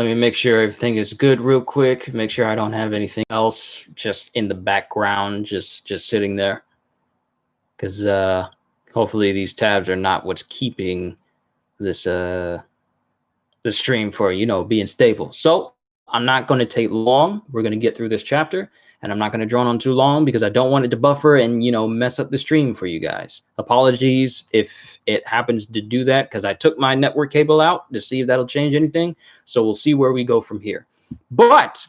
Let me make sure everything is good real quick. Make sure I don't have anything else just in the background, just sitting there. Because hopefully these tabs are not what's keeping this the stream for, being stable. So I'm not going to take long. We're going to get through this chapter, and I'm not going to drone on too long because I don't want it to buffer and, mess up the stream for you guys. Apologies if it happens to do that, because I took my network cable out to see if that'll change anything. So we'll see where we go from here. But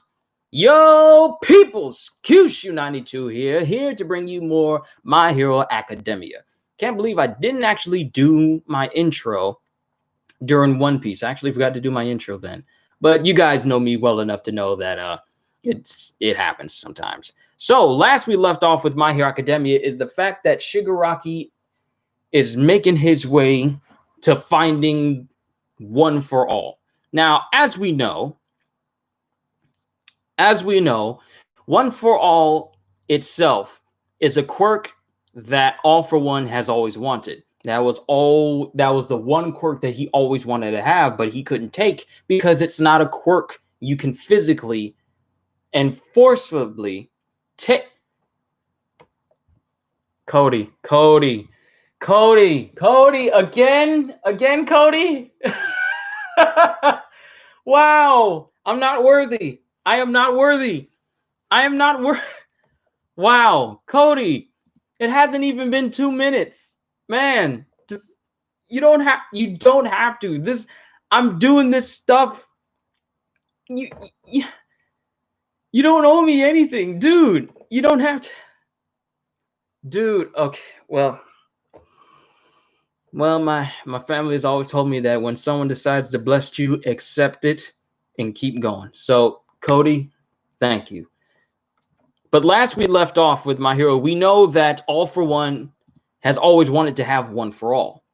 yo, peoples, Kyushu92 here to bring you more My Hero Academia. Can't believe I didn't actually do my intro during One Piece. I actually forgot to do my intro then. But you guys know me well enough to know that it happens sometimes. So last we left off with My Hero Academia is the fact that Shigaraki is making his way to finding One for All. Now, as we know, One for All itself is a quirk that All for One has always wanted. That was the one quirk that he always wanted to have, but he couldn't take because it's not a quirk you can physically and forcibly take. Cody, again, Cody. Wow, I'm not worthy. I am not worthy. Wow, Cody, it hasn't even been 2 minutes. Man, just you don't have to. I'm doing this stuff. You don't owe me anything, dude. You don't have to. Dude, okay. Well, my family has always told me that when someone decides to bless you, accept it and keep going. So, Cody, thank you. But last we left off with My Hero, we know that All for One has always wanted to have One for All,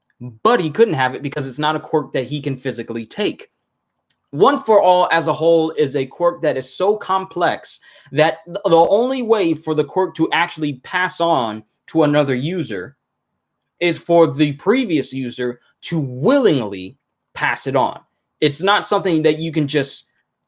but he couldn't have it because it's not a quirk that he can physically take. One for All as a whole is a quirk that is so complex that the only way for the quirk to actually pass on to another user is for the previous user to willingly pass it on. It's not something that you can just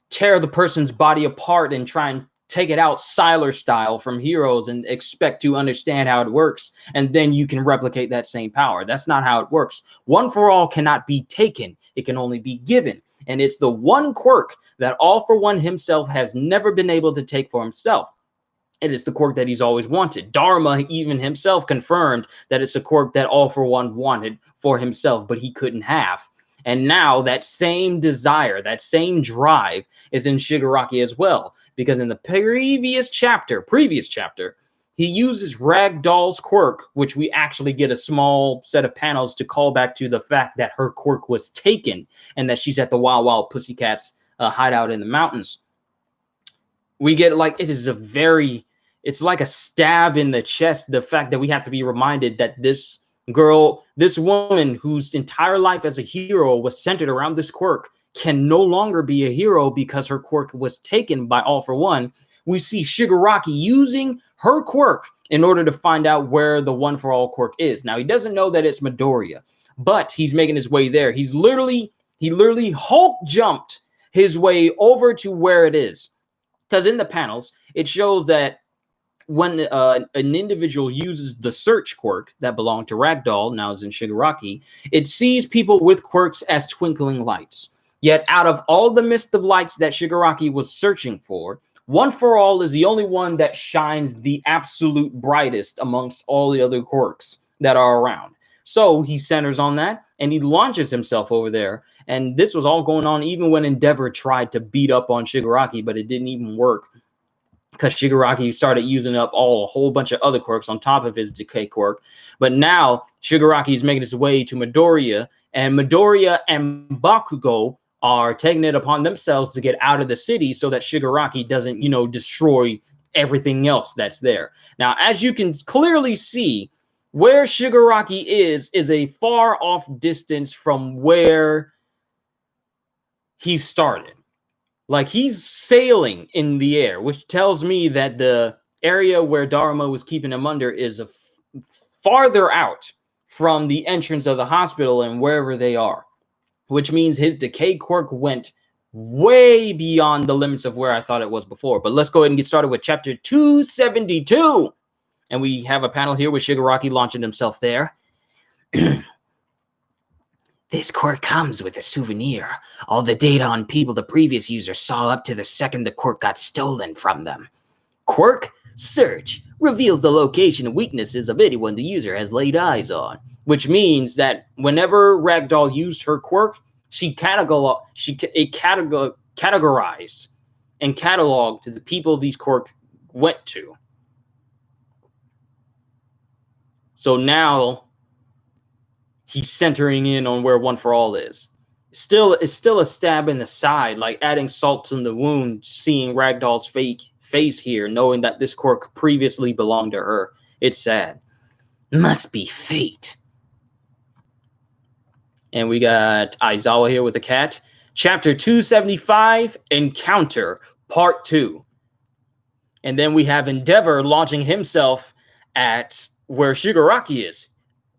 tear the person's body apart and try and take it out Siler style from Heroes and expect to understand how it works, and then you can replicate that same power. That's not how it works. One for All cannot be taken. It can only be given. And it's the one quirk that All for One himself has never been able to take for himself. It is the quirk that he's always wanted. Dharma even himself confirmed that it's a quirk that All for One wanted for himself, but he couldn't have. And now that same desire, that same drive is in Shigaraki as well. Because in the previous chapter, he uses Ragdoll's quirk, which we actually get a small set of panels to call back to the fact that her quirk was taken and that she's at the Wild Wild Pussycats hideout in the mountains. We get it's like a stab in the chest, the fact that we have to be reminded that this woman whose entire life as a hero was centered around this quirk can no longer be a hero because her quirk was taken by All for One. We see Shigaraki using her quirk in order to find out where the One for All quirk is. Now, he doesn't know that it's Midoriya, but he's making his way there. He literally Hulk jumped his way over to where it is. Because in the panels, it shows that when an individual uses the search quirk that belonged to Ragdoll, now is in Shigaraki, it sees people with quirks as twinkling lights. Yet out of all the mist of lights that Shigaraki was searching for, One for All is the only one that shines the absolute brightest amongst all the other quirks that are around. So he centers on that and he launches himself over there. And this was all going on even when Endeavor tried to beat up on Shigaraki, but it didn't even work because Shigaraki started using up a whole bunch of other quirks on top of his decay quirk. But now Shigaraki is making his way to Midoriya, and Midoriya and Bakugo are taking it upon themselves to get out of the city so that Shigaraki doesn't, destroy everything else that's there. Now, as you can clearly see, where Shigaraki is a far off distance from where he started. Like, he's sailing in the air, which tells me that the area where Dharma was keeping him under is farther out from the entrance of the hospital and wherever they are, which means his decay quirk went way beyond the limits of where I thought it was before. But let's go ahead and get started with chapter 272. And we have a panel here with Shigaraki launching himself there. This quirk comes with a souvenir. All the data on people the previous user saw up to the second the quirk got stolen from them. Quirk search reveals the location and weaknesses of anyone the user has laid eyes on. Which means that whenever Ragdoll used her quirk, she categorized and cataloged to the people these quirk went to. So now he's centering in on where One for All is. It's still a stab in the side, like adding salt to the wound, seeing Ragdoll's fake face here, knowing that this quirk previously belonged to her. It's sad. Must be fate. And we got Aizawa here with a cat. Chapter 275, Encounter, Part 2. And then we have Endeavor launching himself at where Shigaraki is.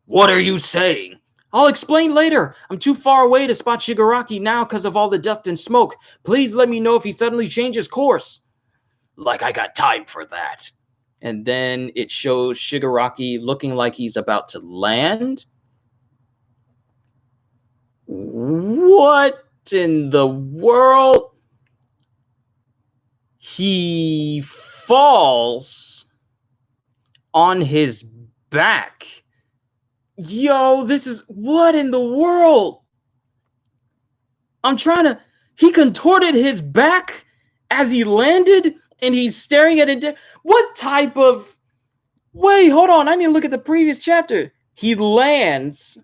What are you saying? I'll explain later. I'm too far away to spot Shigaraki now because of all the dust and smoke. Please let me know if he suddenly changes course. Like I got time for that. And then it shows Shigaraki looking like he's about to land. What in the world? He falls on his back. Yo, this is what in the world? He contorted his back as he landed and he's staring at it. What type of, wait, hold on. I need to look at the previous chapter. He lands.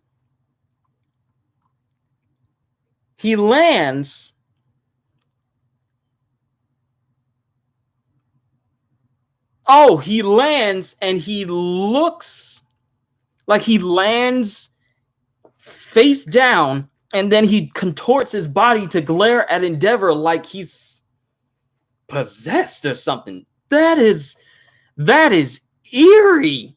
Oh, he lands and he looks like he lands face down and then he contorts his body to glare at Endeavor like he's possessed or something. That is eerie.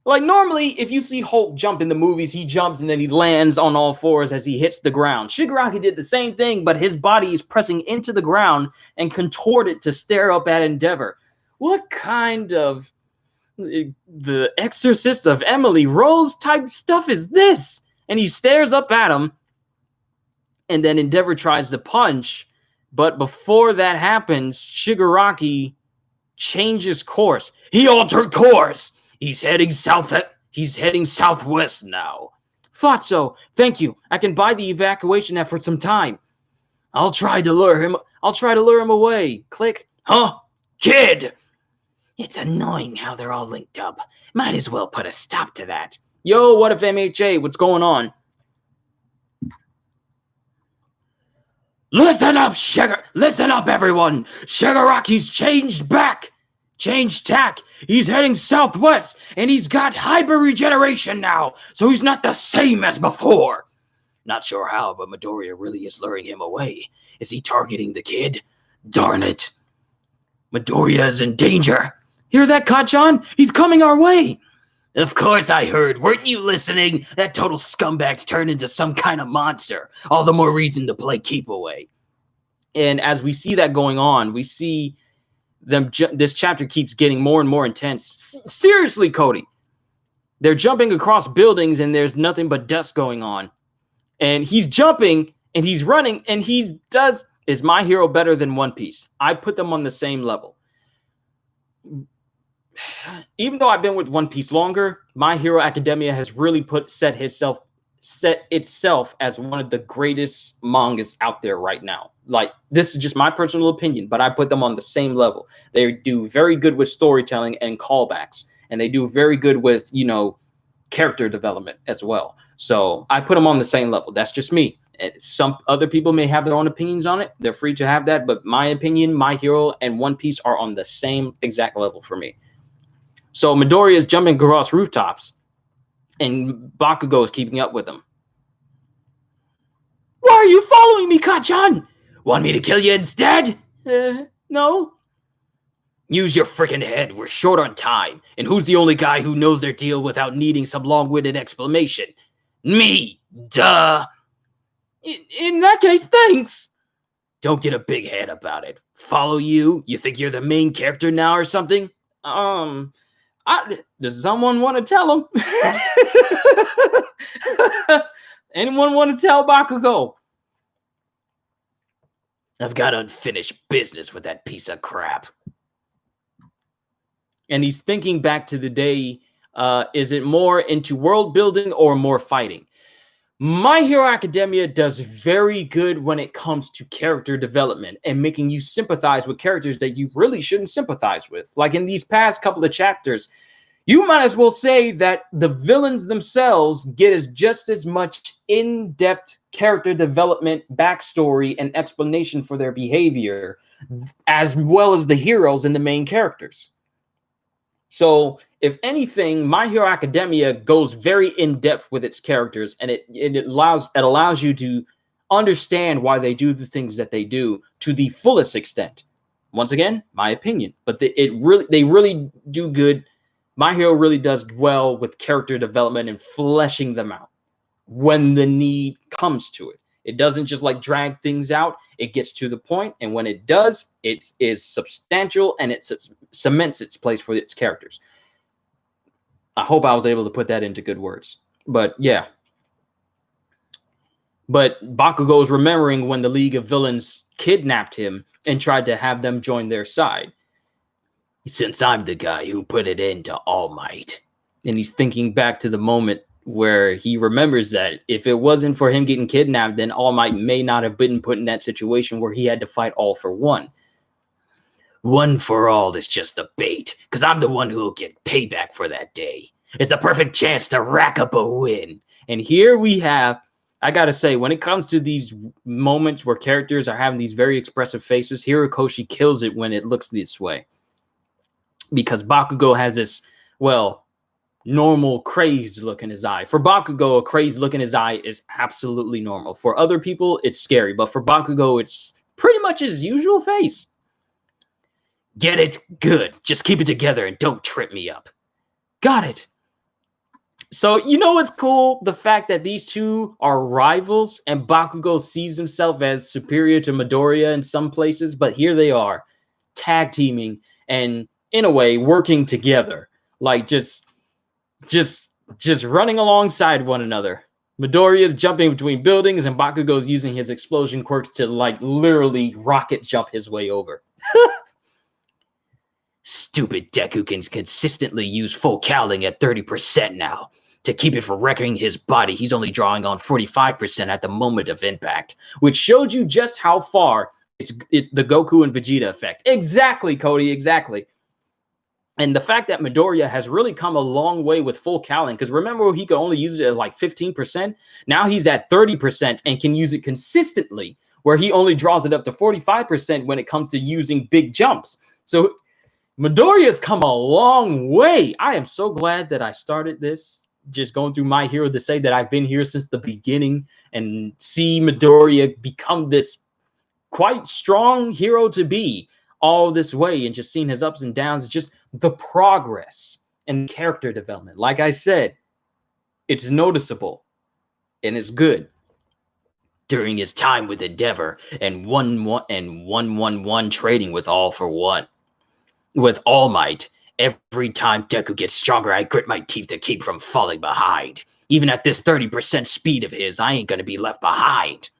Like normally, if you see Hulk jump in the movies, he jumps and then he lands on all fours as he hits the ground. Shigaraki did the same thing, but his body is pressing into the ground and contorted to stare up at Endeavor. What kind of The Exorcist of Emily Rose type stuff is this? And he stares up at him, and then Endeavor tries to punch, but before that happens, Shigaraki changes course. He altered course. He's heading southwest now. Thought so. Thank you. I can buy the evacuation effort some time. I'll try to lure him away. Click. Huh? Kid! It's annoying how they're all linked up. Might as well put a stop to that. Yo, what if MHA? What's going on? Listen up, everyone. Shigaraki's changed tack. He's heading southwest, and he's got hyper regeneration now, so he's not the same as before. Not sure how, but Midoriya really is luring him away. Is he targeting the kid? Darn it. Midoriya is in danger. Hear that, Kachan? He's coming our way. Of course I heard. Weren't you listening? That total scumbag's turned into some kind of monster. All the more reason to play keep away. And as we see that going on, we see this chapter keeps getting more and more intense. Seriously, Cody. They're jumping across buildings and there's nothing but dust going on. And he's jumping and he's running and is My Hero better than One Piece? I put them on the same level. Even though I've been with One Piece longer, My Hero Academia has really set itself as one of the greatest mangas out there right now. Like, this is just my personal opinion, but I put them on the same level. They do very good with storytelling and callbacks, and they do very good with, character development as well. So I put them on the same level. That's just me. Some other people may have their own opinions on it. They're free to have that, but my opinion, My Hero and One Piece are on the same exact level for me. So Midoriya is jumping across rooftops, and Bakugo is keeping up with him. Why are you following me, Kachan? Want me to kill you instead? No. Use your freaking head. We're short on time. And who's the only guy who knows their deal without needing some long-winded explanation? Me. Duh. In that case, thanks. Don't get a big head about it. Follow you? You think you're the main character now or something? Does someone want to tell him? Anyone want to tell Bakugo? I've got unfinished business with that piece of crap. And he's thinking back to the day, is it more into world building or more fighting? My Hero Academia does very good when it comes to character development and making you sympathize with characters that you really shouldn't sympathize with. Like in these past couple of chapters, you might as well say that the villains themselves get just as much in-depth character development, backstory, and explanation for their behavior, as well as the heroes and the main characters. So, if anything, My Hero Academia goes very in-depth with its characters, and it allows you to understand why they do the things that they do to the fullest extent. Once again, my opinion, but they really do good. My Hero really does well with character development and fleshing them out when the need comes to it. It doesn't just like drag things out. It gets to the point, and when it does, it is substantial and it cements its place for its characters. I hope I was able to put that into good words. But yeah. But Bakugo is remembering when the League of Villains kidnapped him and tried to have them join their side. Since I'm the guy who put it into All Might. And he's thinking back to the moment where he remembers that if it wasn't for him getting kidnapped, then All Might may not have been put in that situation where he had to fight all for one. One for all is just a bait, because I'm the one who'll get payback for that day. It's a perfect chance to rack up a win. And here we have, I gotta say, when it comes to these moments where characters are having these very expressive faces, Hirokoshi kills it when it looks this way. Because Bakugo has this, well, normal crazed look in his eye. For Bakugo, a crazed look in his eye is absolutely normal. For other people, it's scary. But for Bakugo, it's pretty much his usual face. Get it? Good. Just keep it together and don't trip me up. Got it. So, you know what's cool? The fact that these two are rivals and Bakugo sees himself as superior to Midoriya in some places, but here they are, tag teaming and, in a way, working together. Like, just running alongside one another. Midoriya's jumping between buildings and Bakugo's using his explosion quirks to, like, literally rocket jump his way over. Stupid Deku can consistently use full cowling at 30% now. To keep it from wrecking his body, he's only drawing on 45% at the moment of impact, which showed you just how far it's the Goku and Vegeta effect. Exactly, Cody, exactly. And the fact that Midoriya has really come a long way with full cowling, because remember he could only use it at like 15%. Now he's at 30% and can use it consistently, where he only draws it up to 45% when it comes to using big jumps. So Midoriya's come a long way. I am so glad that I started this, just going through My Hero, to say that I've been here since the beginning and see Midoriya become this quite strong hero to be all this way, and just seeing his ups and downs, just the progress and character development. Like I said, it's noticeable and it's good. During his time with Endeavor and 1-1-1 trading with All for One. With All Might, every time Deku gets stronger, I grit my teeth to keep from falling behind. Even at this 30% speed of his, I ain't gonna be left behind.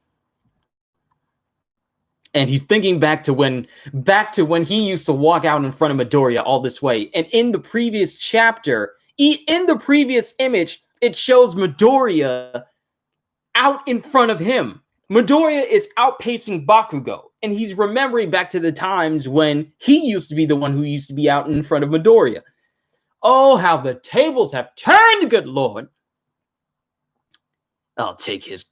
And he's thinking back to when he used to walk out in front of Midoriya all this way. And in the previous chapter, in the previous image, it shows Midoriya out in front of him. Midoriya is outpacing Bakugo. And he's remembering back to the times when he used to be the one who used to be out in front of Midoriya. Oh, how the tables have turned, good Lord. I'll take his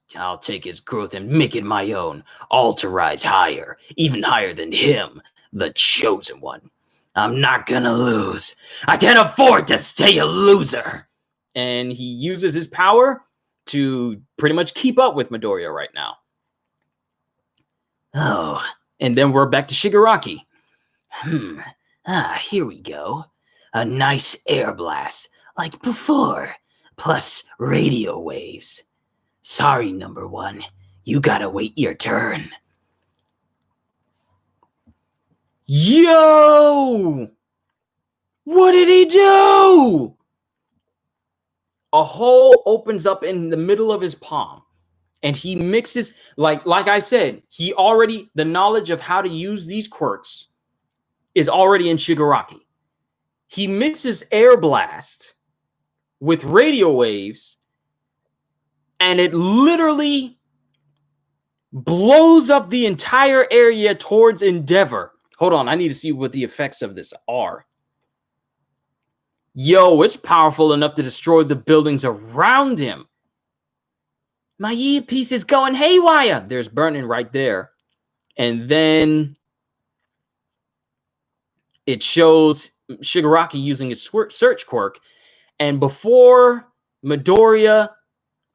growth and make it my own, all to rise higher, even higher than him, the chosen one. I'm not gonna lose. I can't afford to stay a loser. And he uses his power to pretty much keep up with Midoriya right now. Oh, and then we're back to Shigaraki. Here we go. A nice air blast, like before, plus radio waves. Sorry, number one. You gotta wait your turn. Yo! What did he do? A hole opens up in the middle of his palm, and he mixes, like I said, the knowledge of how to use these quirks is already in Shigaraki. He mixes air blast with radio waves, and it literally blows up the entire area towards Endeavor. Hold on, I need to see what the effects of this are. Yo, it's powerful enough to destroy the buildings around him. My earpiece is going haywire. There's burning right there. And then it shows Shigaraki using his search quirk. And before Midoriya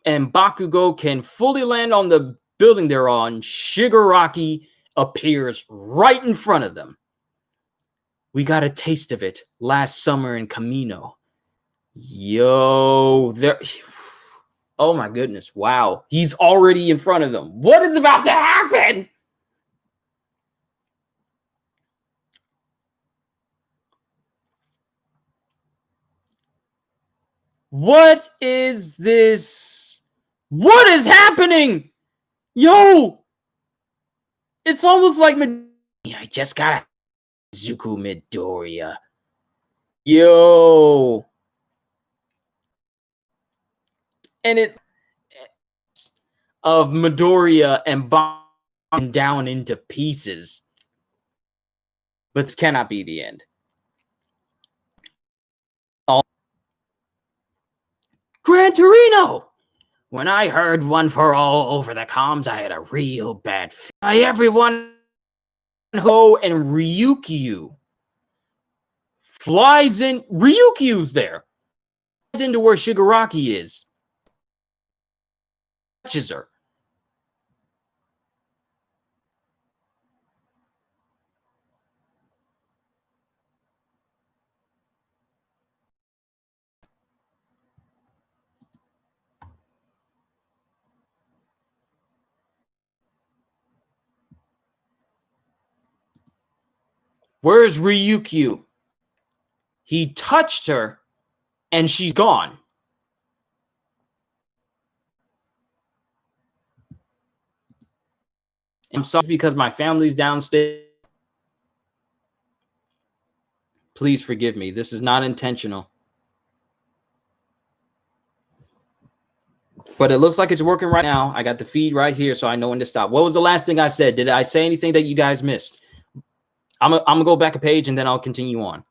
and Bakugo can fully land on the building they're on, Shigaraki appears right in front of them. We got a taste of it last summer in Kamino. Yo, there. Oh my goodness. Wow. He's already in front of them. What is about to happen? What is this? What is happening? Yo, it's almost like I just got a Zuko Midoriya. Yo. And it of Midoriya and bombing down into pieces. But this cannot be the end. Gran Torino! When I heard One for All over the comms, I had a real bad feeling. Everyone Ho and Ryukyu flies in. Ryukyu's there. Flies into where Shigaraki is. Touches her. Where's Ryukyu? He touched her, and she's gone. I'm sorry because my family's downstairs. Please forgive me. This is not intentional. But it looks like it's working right now. I got the feed right here, so I know when to stop. What was the last thing I said? Did I say anything that you guys missed? I'm gonna go back a page, and then I'll continue on.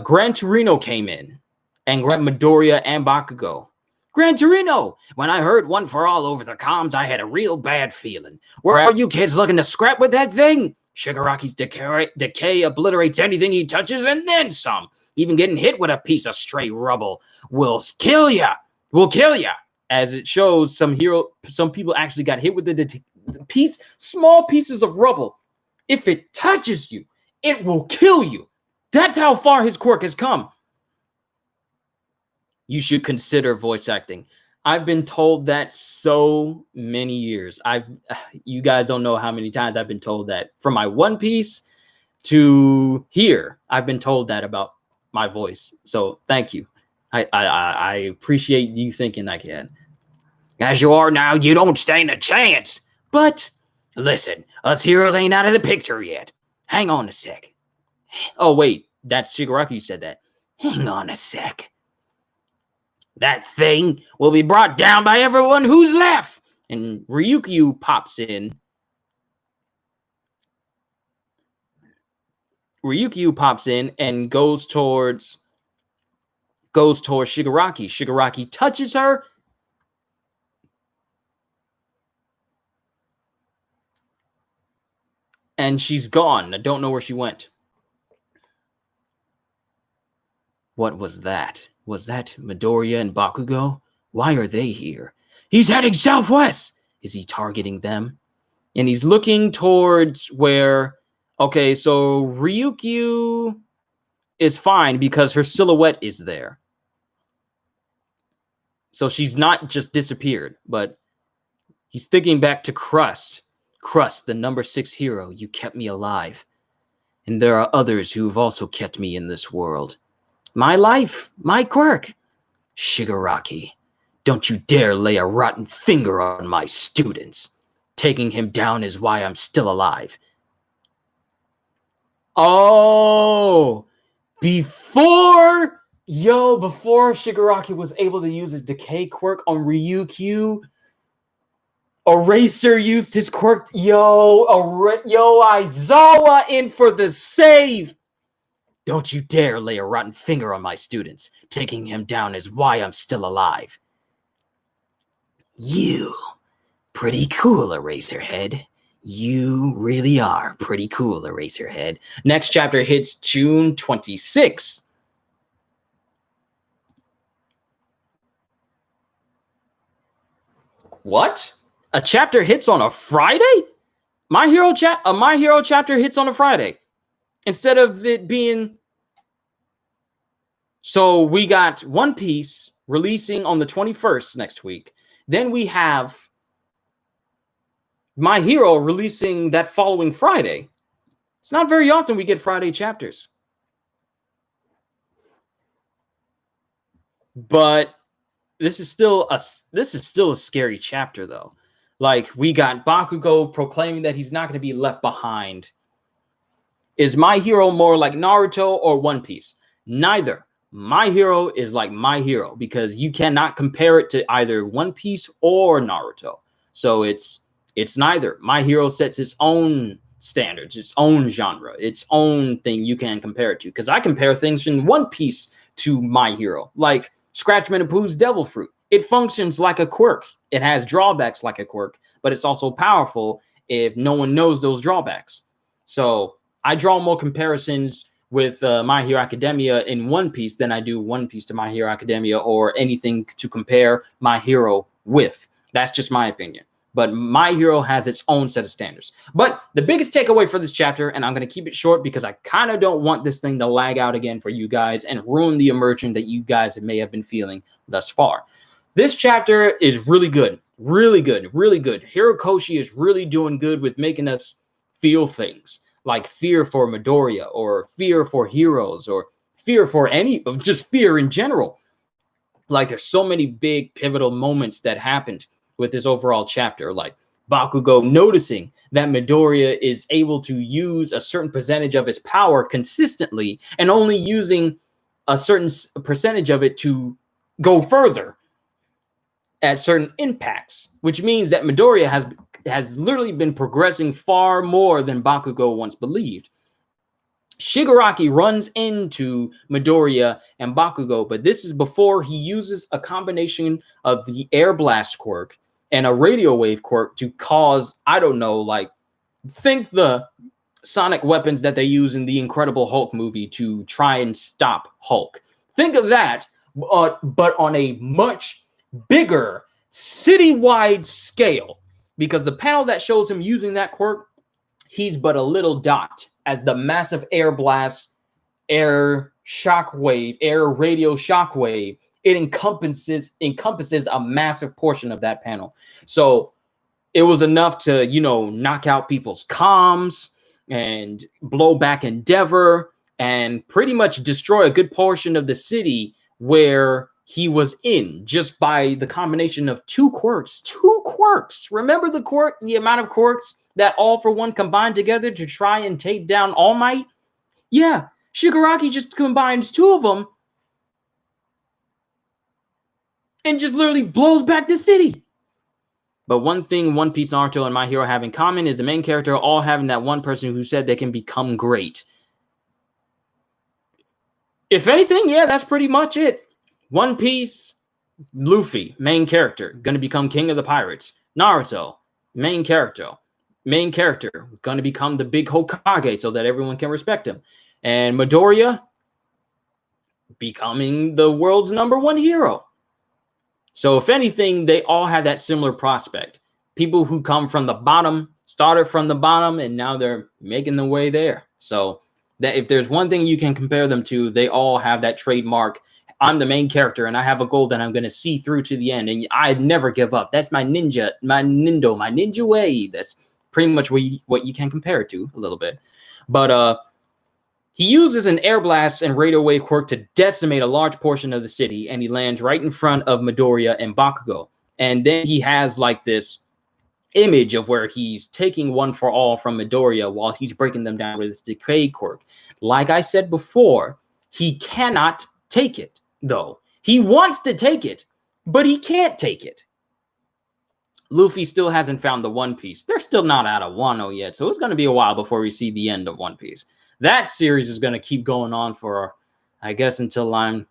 Gran Torino came in and grabbed Midoriya and Bakugo. Gran Torino! When I heard One for All over the comms, I had a real bad feeling. Where are you kids looking to scrap with that thing? Shigaraki's decay obliterates anything he touches and then some. Even getting hit with a piece of stray rubble will kill ya. Will kill ya. As it shows, some people actually got hit with the small pieces of rubble. If it touches you, it will kill you. That's how far his quirk has come. You should consider voice acting. I've been told that so many years. You guys don't know how many times I've been told that. From my One Piece to here, I've been told that about my voice. So thank you. I appreciate you thinking I can. As you are now, you don't stand a chance. But listen, us heroes ain't out of the picture yet. Hang on a sec. Oh, wait, that's Shigaraki who said that. Hang on a sec. That thing will be brought down by everyone who's left. And Ryukyu pops in. Ryukyu pops in and goes towards Shigaraki. Shigaraki touches her. And she's gone. I don't know where she went. What was that? Was that Midoriya and Bakugo? Why are they here? He's heading southwest. Is he targeting them? And he's looking towards where... Okay, so Ryukyu is fine because her silhouette is there. So she's not just disappeared, but he's thinking back to Crust. Crust, the number 6 hero. You kept me alive. And there are others who've also kept me in this world. My life, my quirk. Shigaraki, don't you dare lay a rotten finger on my students. Taking him down is why I'm still alive. Oh, before Shigaraki was able to use his decay quirk on Ryukyu, Eraser used his quirk. Aizawa in for the save. Don't you dare lay a rotten finger on my students. Taking him down is why I'm still alive. You, pretty cool, Eraserhead. You really are pretty cool, Eraserhead. Next chapter hits June 26th. What? A chapter hits on a Friday? My Hero chapter hits on a Friday. Instead of it being... So we got One Piece releasing on the 21st next week. Then we have My Hero releasing that following Friday. It's not very often we get Friday chapters. But this is still a scary chapter, though. Like, we got Bakugo proclaiming that he's not going to be left behind. Is My Hero more like Naruto or One Piece? Neither. My Hero is like My Hero because you cannot compare it to either One Piece or Naruto. So it's neither. My Hero sets its own standards, its own genre, its own thing you can compare it to. Because I compare things in One Piece to My Hero, like Scratchman and Pooh's Devil Fruit. It functions like a quirk. It has drawbacks like a quirk, but it's also powerful if no one knows those drawbacks. So I draw more comparisons with My Hero Academia in One Piece than I do One Piece to My Hero Academia or anything to compare My Hero with. That's just my opinion. But My Hero has its own set of standards. But the biggest takeaway for this chapter, and I'm going to keep it short because I kind of don't want this thing to lag out again for you guys and ruin the immersion that you guys may have been feeling thus far. This chapter is really good. Really good. Really good. Hirokoshi is really doing good with making us feel things like fear for Midoriya or fear for heroes or fear for just fear in general. Like, there's so many big pivotal moments that happened with this overall chapter, like Bakugo noticing that Midoriya is able to use a certain percentage of his power consistently and only using a certain percentage of it to go further at certain impacts, which means that Midoriya has literally been progressing far more than Bakugo once believed. Shigaraki runs into Midoriya and Bakugo, but this is before he uses a combination of the Air Blast quirk and a radio wave quirk to cause, I don't know, like, think the sonic weapons that they use in the Incredible Hulk movie to try and stop Hulk. Think of that, but on a much bigger citywide scale, because the panel that shows him using that quirk, he's but a little dot as the massive air blast, air shockwave, air radio shockwave. It encompasses a massive portion of that panel. So it was enough to, knock out people's comms and blow back Endeavor and pretty much destroy a good portion of the city where he was in just by the combination of two quirks. Remember the amount of quirks that All For One combined together to try and take down All Might? Yeah, Shigaraki just combines two of them and just literally blows back the city. But one thing One Piece, Naruto, and My Hero have in common is the main character all having that one person who said they can become great. If anything, yeah, that's pretty much it. One Piece, Luffy, main character, going to become king of the pirates. Naruto, main character, going to become the big Hokage so that everyone can respect him. And Midoriya, becoming the world's #1 hero. So if anything, they all have that similar prospect. People who come from the bottom, started from the bottom, and now they're making their way there. So that if there's one thing you can compare them to, they all have that trademark. I'm the main character, and I have a goal that I'm going to see through to the end, and I never give up. That's my ninja way. That's pretty much what you can compare it to a little bit. But He uses an air blast and radio wave quirk to decimate a large portion of the city, and he lands right in front of Midoriya and Bakugo. And then he has like this image of where he's taking one for all from Midoriya while he's breaking them down with his decay quirk. Like I said before, he cannot take it, though. He wants to take it, but he can't take it. Luffy still hasn't found the One Piece. They're still not out of Wano yet, so it's going to be a while before we see the end of One Piece. That series is going to keep going on for, I guess, until I'm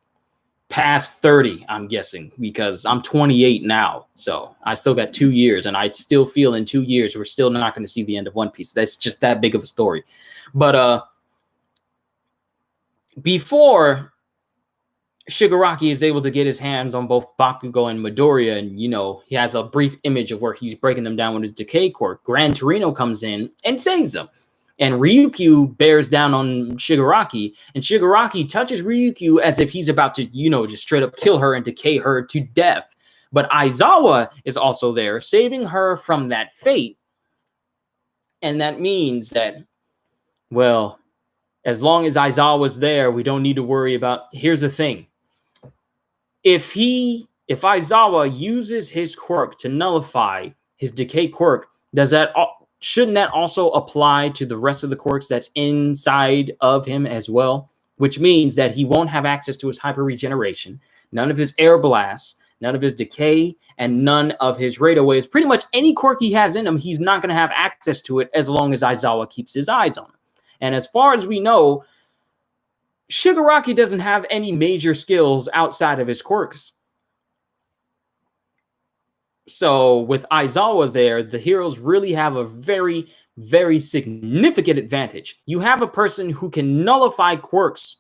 past 30, I'm guessing, because I'm 28 now. So I still got 2 years, and I still feel in 2 years we're still not going to see the end of One Piece. That's just that big of a story. But before Shigaraki is able to get his hands on both Bakugo and Midoriya, and, you know, he has a brief image of where he's breaking them down with his decay quirk, Gran Torino comes in and saves them. And Ryukyu bears down on Shigaraki, and Shigaraki touches Ryukyu as if he's about to, you know, just straight up kill her and decay her to death. But Aizawa is also there, saving her from that fate. And that means that, well, as long as Aizawa's there, we don't need to worry about... Here's the thing. If Aizawa uses his quirk to nullify his decay quirk, shouldn't that also apply to the rest of the quirks that's inside of him as well? Which means that he won't have access to his hyper regeneration, none of his air blasts, none of his decay, and none of his radar waves. Pretty much any quirk he has in him, he's not going to have access to it as long as Aizawa keeps his eyes on him. And as far as we know, Shigaraki doesn't have any major skills outside of his quirks. So with Aizawa there, the heroes really have a very, very significant advantage. You have a person who can nullify quirks,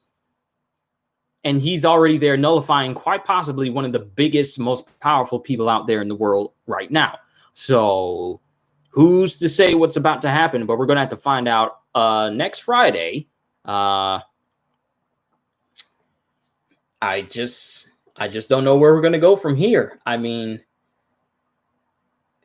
and he's already there nullifying quite possibly one of the biggest, most powerful people out there in the world right now. So who's to say what's about to happen? But we're going to have to find out next Friday. I just don't know where we're going to go from here. I mean,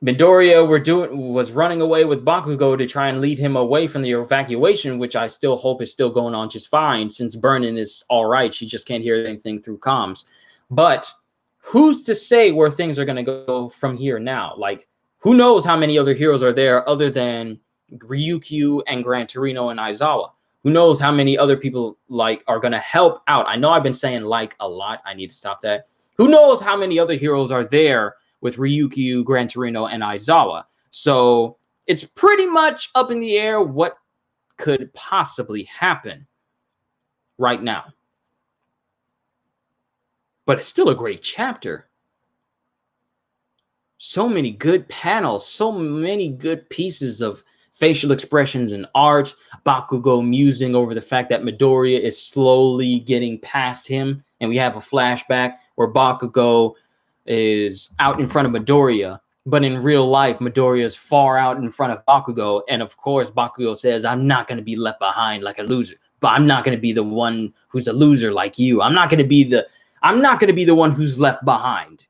Midoriya was running away with Bakugo to try and lead him away from the evacuation, which I still hope is still going on just fine, since Burnin is all right. She just can't hear anything through comms. But who's to say where things are going to go from here now? Like, who knows how many other heroes are there other than Ryukyu and Gran Torino and Aizawa? Who knows how many other people like are going to help out? I know I've been saying like a lot. I need to stop that. Who knows how many other heroes are there with Ryukyu, Gran Torino, and Aizawa? So it's pretty much up in the air what could possibly happen right now. But it's still a great chapter. So many good panels, so many good pieces of facial expressions and art. Bakugo musing over the fact that Midoriya is slowly getting past him. And we have a flashback where Bakugo is out in front of Midoriya, but in real life, Midoriya is far out in front of Bakugo. And of course, Bakugo says, I'm not going to be left behind like a loser, but I'm not going to be the one who's a loser like you. I'm not going to be the one who's left behind.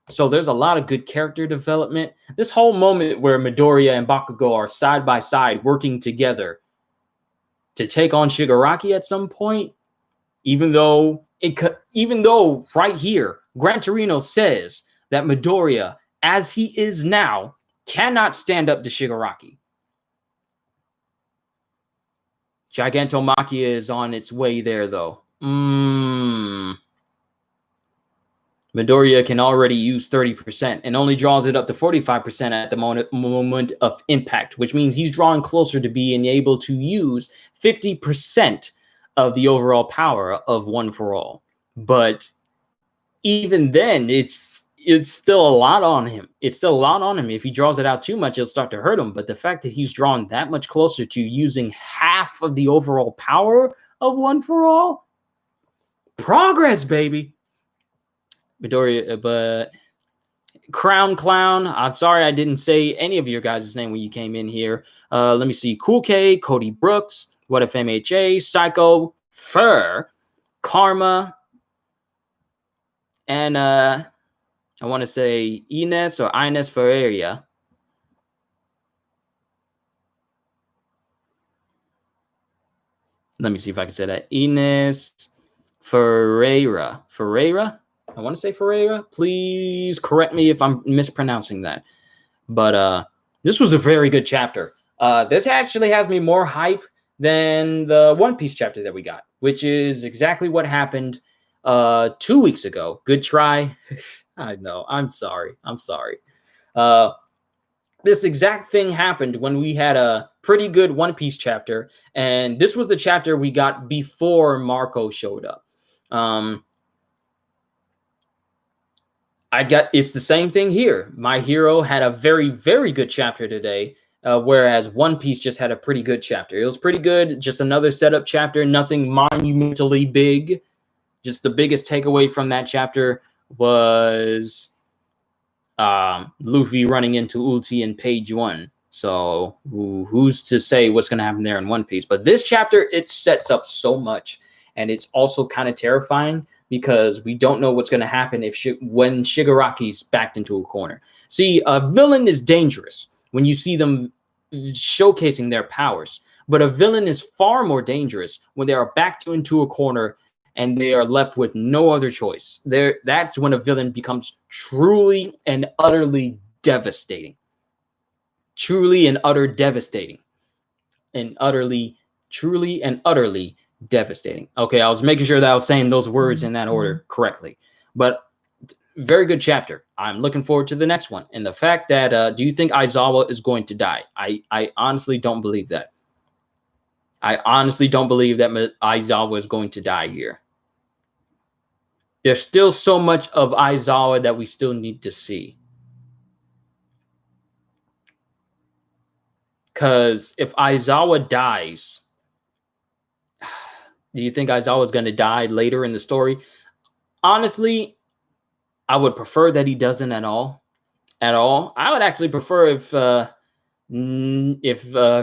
So there's a lot of good character development. This whole moment where Midoriya and Bakugo are side by side working together to take on Shigaraki at some point, even though right here, Gran Torino says that Midoriya, as he is now, cannot stand up to Shigaraki. Gigantomachia is on its way there, though. Midoriya can already use 30% and only draws it up to 45% at the moment of impact, which means he's drawing closer to being able to use 50% of the overall power of One for All. But even then, it's still a lot on him. It's still a lot on him. If he draws it out too much, it'll start to hurt him. But the fact that he's drawn that much closer to using half of the overall power of One for All, progress, baby. Midoriya, but Crown Clown, I'm sorry I didn't say any of your guys' name when you came in here. Let me see. Cool K, Cody Brooks, What If MHA, Psycho, Fur, Karma, and I want to say Ines or Ines Ferreira. let me see if I can say that. Ines Ferreira. I want to say Ferreira. Please correct me if I'm mispronouncing that. But this was a very good chapter. This actually has me more hype than the One Piece chapter that we got, which is exactly what happened 2 weeks ago. Good try. I know. I'm sorry. This exact thing happened when we had a pretty good One Piece chapter, and this was the chapter we got before Marco showed up. It's the same thing here. My hero had a very, very good chapter today, whereas One Piece just had a pretty good chapter. It was pretty good, just another setup chapter, nothing monumentally big. Just the biggest takeaway from that chapter was Luffy running into Ulti in page 1. So who's to say what's going to happen there in One Piece? But this chapter, it sets up so much, and it's also kind of terrifying because we don't know what's going to happen when Shigaraki's backed into a corner. See, a villain is dangerous when you see them showcasing their powers, but a villain is far more dangerous when they are backed into a corner and they are left with no other choice. That's when a villain becomes truly and utterly devastating. Truly and utterly devastating. Okay, I was making sure that I was saying those words in that order correctly. But very good chapter. I'm looking forward to the next one. And the fact that, do you think Aizawa is going to die? I honestly don't believe that. I honestly don't believe that Aizawa is going to die here. There's still so much of Aizawa that we still need to see. Because if Aizawa dies, do you think Aizawa is going to die later in the story? Honestly, I would prefer that he doesn't at all. I would actually prefer if a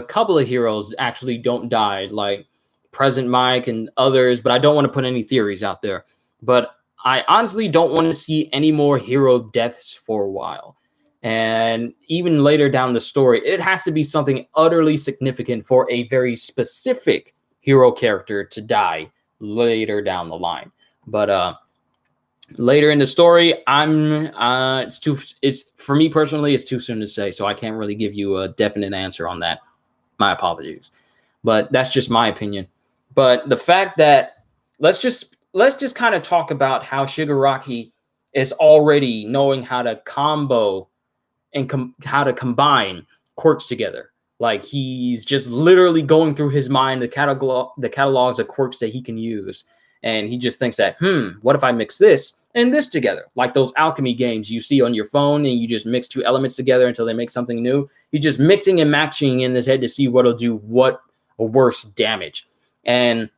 couple of heroes actually don't die, like Present Mike and others, but I don't want to put any theories out there. But I honestly don't want to see any more hero deaths for a while. And even later down the story, it has to be something utterly significant for a very specific hero character to die later down the line. But later in the story, it's for me personally, it's too soon to say, so I can't really give you a definite answer on that. My apologies, but that's just my opinion. But the fact that let's just kind of talk about how Shigaraki is already knowing how to combo and how to combine quirks together. Like he's just literally going through his mind the catalogs of quirks that he can use. And he just thinks that, what if I mix this and this together? Like those alchemy games you see on your phone and you just mix two elements together until they make something new. He's just mixing and matching in his head to see what'll do what worse damage. And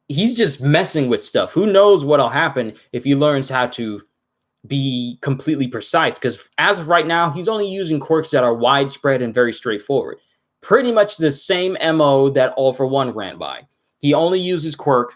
he's just messing with stuff. Who knows what'll happen if he learns how to be completely precise? Because as of right now, he's only using quirks that are widespread and very straightforward. Pretty much the same MO that All for One ran by. He only uses quirks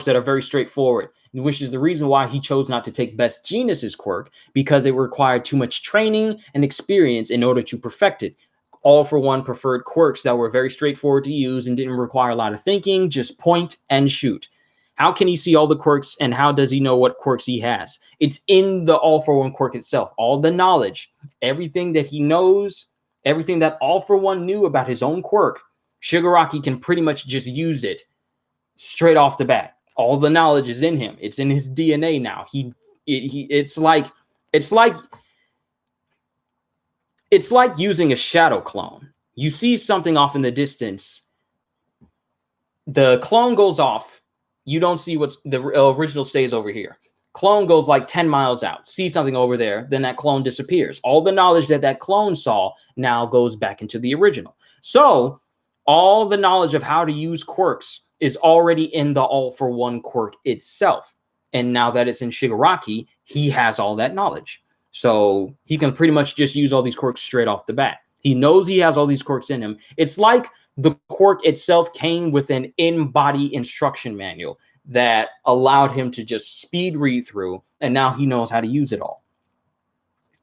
that are very straightforward, which is the reason why he chose not to take Best Genius's quirk, because it required too much training and experience in order to perfect it. All for One preferred quirks that were very straightforward to use and didn't require a lot of thinking, just point and shoot. How can he see all the quirks, and how does he know what quirks he has? It's in the All for One quirk itself. All the knowledge, everything that he knows, everything that All for One knew about his own quirk, Shigaraki can pretty much just use it straight off the bat. All the knowledge is in him. It's in his DNA now. It's like using a shadow clone. You see something off in the distance, the clone goes off. You don't see what's the original stays over here. Clone goes like 10 miles out, see something over there, then that clone disappears. All the knowledge that clone saw now goes back into the original. So all the knowledge of how to use quirks is already in the All for One quirk itself. And now that it's in Shigaraki, he has all that knowledge. So he can pretty much just use all these quirks straight off the bat. He knows he has all these quirks in him. It's like the quirk itself came with an in-body instruction manual that allowed him to just speed read through, and now he knows how to use it all.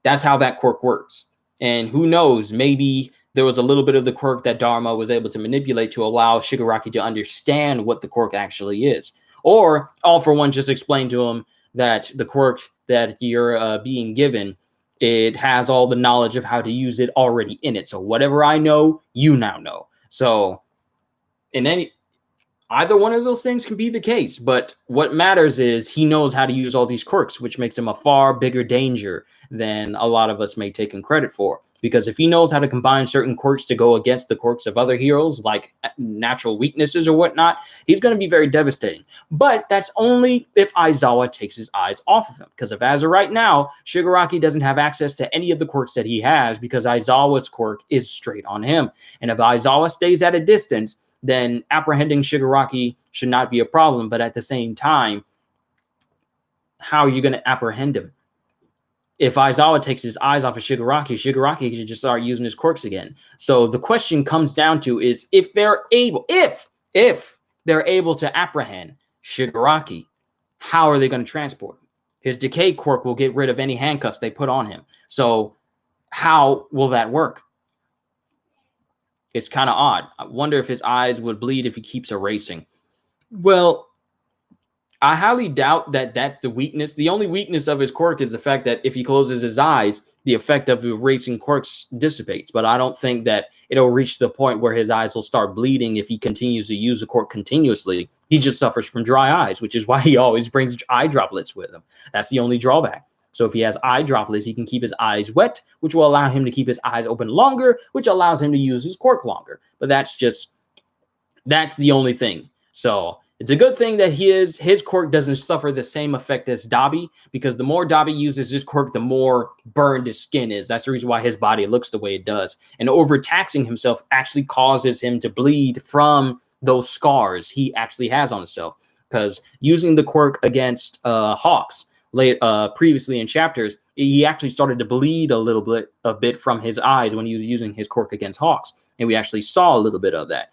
That's how that quirk works. And who knows, maybe there was a little bit of the quirk that Dharma was able to manipulate to allow Shigaraki to understand what the quirk actually is. Or All For One just explained to him that the quirk that you're being given, it has all the knowledge of how to use it already in it. So whatever I know, you now know. So either one of those things can be the case, but what matters is he knows how to use all these quirks, which makes him a far bigger danger than a lot of us may take him credit for. Because if he knows how to combine certain quirks to go against the quirks of other heroes, like natural weaknesses or whatnot, he's going to be very devastating. But that's only if Aizawa takes his eyes off of him. Because if as of right now, Shigaraki doesn't have access to any of the quirks that he has, because Aizawa's quirk is straight on him. And if Aizawa stays at a distance, then apprehending Shigaraki should not be a problem. But at the same time, how are you going to apprehend him? If Aizawa takes his eyes off of Shigaraki, Shigaraki can just start using his quirks again. So the question comes down to is if they're able to apprehend Shigaraki, how are they going to transport him? His decay quirk will get rid of any handcuffs they put on him. So how will that work? It's kind of odd. I wonder if his eyes would bleed if he keeps erasing. Well, I highly doubt that that's the weakness. The only weakness of his quirk is the fact that if he closes his eyes, the effect of erasing quirks dissipates. But I don't think that it'll reach the point where his eyes will start bleeding if he continues to use the quirk continuously. He just suffers from dry eyes, which is why he always brings eye droplets with him. That's the only drawback. So if he has eye droplets, he can keep his eyes wet, which will allow him to keep his eyes open longer, which allows him to use his quirk longer. But that's the only thing. So it's a good thing that his quirk doesn't suffer the same effect as Dabi, because the more Dabi uses his quirk, the more burned his skin is. That's the reason why his body looks the way it does. And overtaxing himself actually causes him to bleed from those scars he actually has on himself. Because using the quirk against Hawks, previously in chapters, he actually started to bleed a bit from his eyes when he was using his quirk against Hawks, and we actually saw a little bit of that.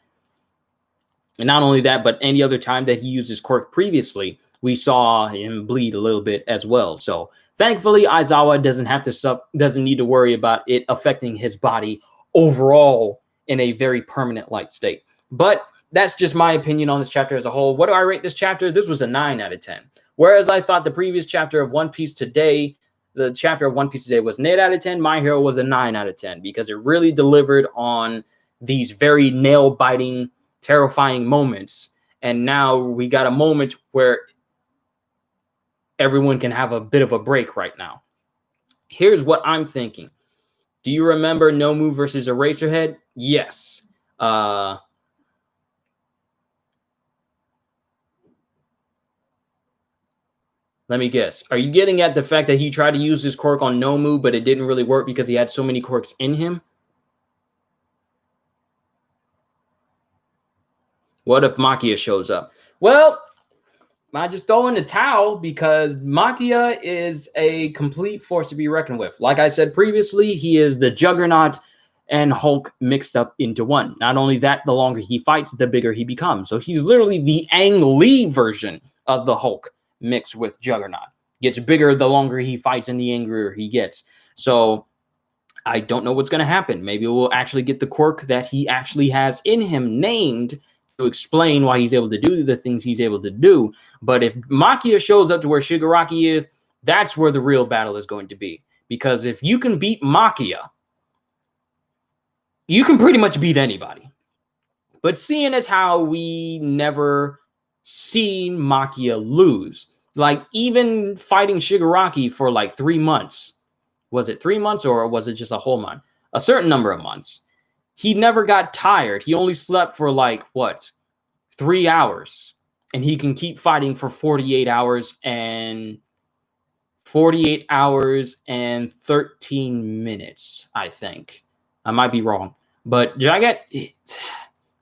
And not only that, but any other time that he used his quirk previously, we saw him bleed a little bit as well. So thankfully, Aizawa doesn't need to worry about it affecting his body overall in a very permanent light state. But that's just my opinion on this chapter as a whole. What do I rate this chapter? This was a 9 out of 10. Whereas I thought the previous chapter of One Piece today, the chapter of One Piece today was an 8 out of 10. My Hero was a 9 out of 10 because it really delivered on these very nail-biting, terrifying moments. And now we got a moment where everyone can have a bit of a break right now. Here's what I'm thinking. Do you remember Nomu versus Eraserhead? Yes. Let me guess. Are you getting at the fact that he tried to use his quirk on Nomu, but it didn't really work because he had so many quirks in him? What if Makia shows up? Well, I just throw in the towel because Makia is a complete force to be reckoned with. Like I said previously, he is the Juggernaut and Hulk mixed up into one. Not only that, the longer he fights, the bigger he becomes. So he's literally the Ang Lee version of the Hulk mixed with Juggernaut. Gets bigger the longer he fights and the angrier he gets. So I don't know what's going to happen. Maybe we'll actually get the quirk that he actually has in him named to explain why he's able to do the things he's able to do. But if Makia shows up to where Shigaraki is, that's where the real battle is going to be. Because if you can beat Makia, you can pretty much beat anybody. But seeing as how we never seen Makia lose, like even fighting Shigaraki for like 3 months, was it 3 months or was it just a whole month? A certain number of months. He never got tired. He only slept for like, 3 hours. And he can keep fighting for 48 hours and 13 minutes, I think. I might be wrong. But Jagat,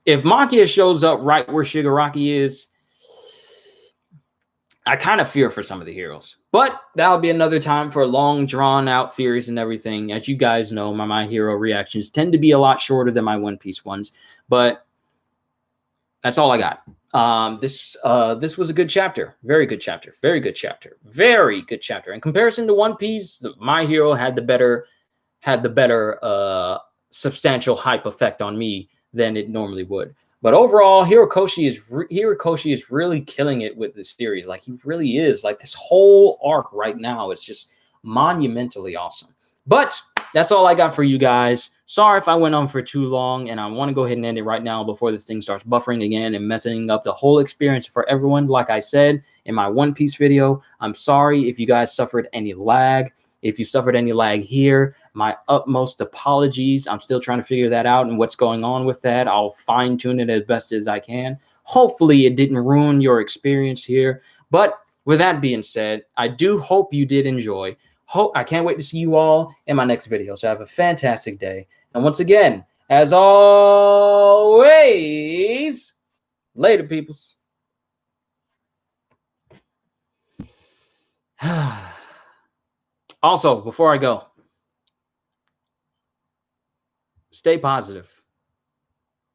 if Makia shows up right where Shigaraki is, I kind of fear for some of the heroes. But that'll be another time for long, drawn-out theories and everything. As you guys know, my hero reactions tend to be a lot shorter than my One Piece ones. But that's all I got. This was a good chapter. Very good chapter. Very good chapter. Very good chapter. In comparison to One Piece, my hero had the better substantial hype effect on me than it normally would. But overall, Hirokoshi is really killing it with this series. Like, he really is. Like, this whole arc right now is just monumentally awesome. But that's all I got for you guys. Sorry if I went on for too long, and I want to go ahead and end it right now before this thing starts buffering again and messing up the whole experience for everyone. Like I said in my One Piece video, I'm sorry if you guys suffered any lag. If you suffered any lag here, my utmost apologies. I'm still trying to figure that out and what's going on with that. I'll fine-tune it as best as I can. Hopefully it didn't ruin your experience here. But with that being said, I do hope you did enjoy. I can't wait to see you all in my next video. So have a fantastic day. And once again, as always, later, peoples. Also, before I go, stay positive.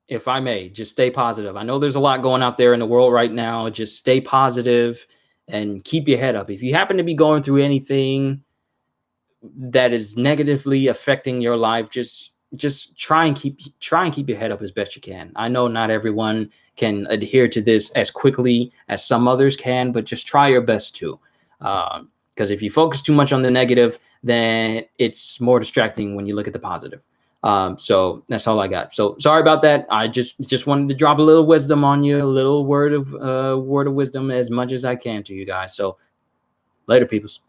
If I may, just stay positive. I know there's a lot going out there in the world right now. Just stay positive and keep your head up. If you happen to be going through anything that is negatively affecting your life, just try and keep your head up as best you can. I know not everyone can adhere to this as quickly as some others can, but just try your best to. Because if you focus too much on the negative, then it's more distracting when you look at the positive. So that's all I got. So sorry about that. I just wanted to drop a little wisdom on you, a little word of wisdom as much as I can to you guys. So later, peoples.